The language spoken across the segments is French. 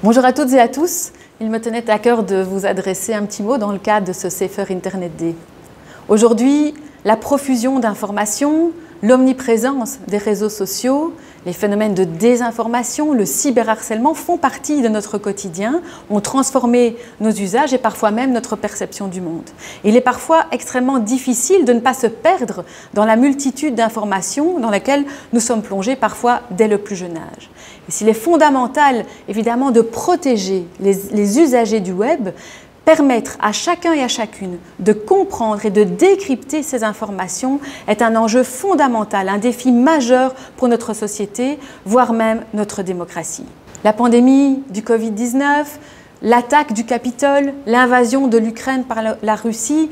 Bonjour à toutes et à tous. Il me tenait à cœur de vous adresser un petit mot dans le cadre de ce Safer Internet Day. Aujourd'hui, la profusion d'informations, l'omniprésence des réseaux sociaux, les phénomènes de désinformation, le cyberharcèlement font partie de notre quotidien, ont transformé nos usages et parfois même notre perception du monde. Il est parfois extrêmement difficile de ne pas se perdre dans la multitude d'informations dans lesquelles nous sommes plongés parfois dès le plus jeune âge. Et s'il est fondamental évidemment de protéger les usagers du web, permettre à chacun et à chacune de comprendre et de décrypter ces informations est un enjeu fondamental, un défi majeur pour notre société, voire même notre démocratie. La pandémie du Covid-19, l'attaque du Capitole, l'invasion de l'Ukraine par la Russie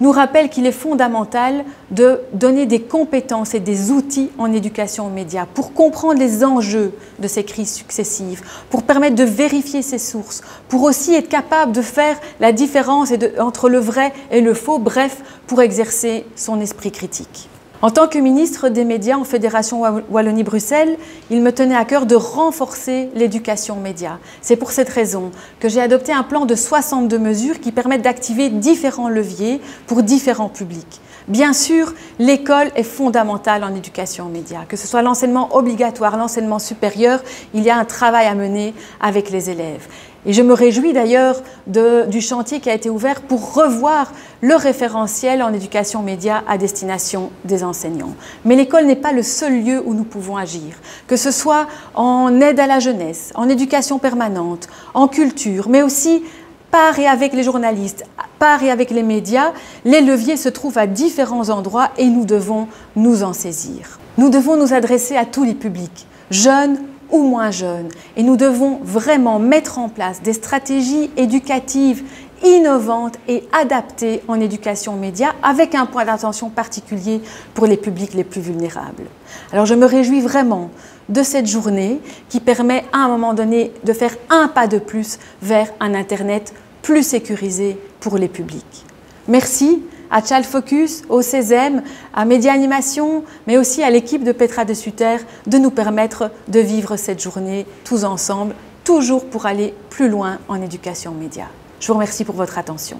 nous rappellent qu'il est fondamental de donner des compétences et des outils en éducation aux médias pour comprendre les enjeux de ces crises successives, pour permettre de vérifier ses sources, pour aussi être capable de faire la différence entre le vrai et le faux, bref, pour exercer son esprit critique. En tant que ministre des médias en Fédération Wallonie-Bruxelles, il me tenait à cœur de renforcer l'éducation aux médias. C'est pour cette raison que j'ai adopté un plan de 62 mesures qui permettent d'activer différents leviers pour différents publics. Bien sûr, l'école est fondamentale en éducation aux médias. Que ce soit l'enseignement obligatoire, l'enseignement supérieur, il y a un travail à mener avec les élèves. Et je me réjouis d'ailleurs du chantier qui a été ouvert pour revoir le référentiel en éducation média à destination des enseignants. Mais l'école n'est pas le seul lieu où nous pouvons agir. Que ce soit en aide à la jeunesse, en éducation permanente, en culture, mais aussi par et avec les journalistes, par et avec les médias, les leviers se trouvent à différents endroits et nous devons nous en saisir. Nous devons nous adresser à tous les publics, jeunes ou moins jeunes. Et nous devons vraiment mettre en place des stratégies éducatives innovantes et adaptées en éducation média avec un point d'attention particulier pour les publics les plus vulnérables. Alors je me réjouis vraiment de cette journée qui permet à un moment donné de faire un pas de plus vers un Internet plus sécurisé pour les publics. Merci à Child Focus, au CESEM, à Média Animation, mais aussi à l'équipe de Petra de Sutter de nous permettre de vivre cette journée tous ensemble, toujours pour aller plus loin en éducation média. Je vous remercie pour votre attention.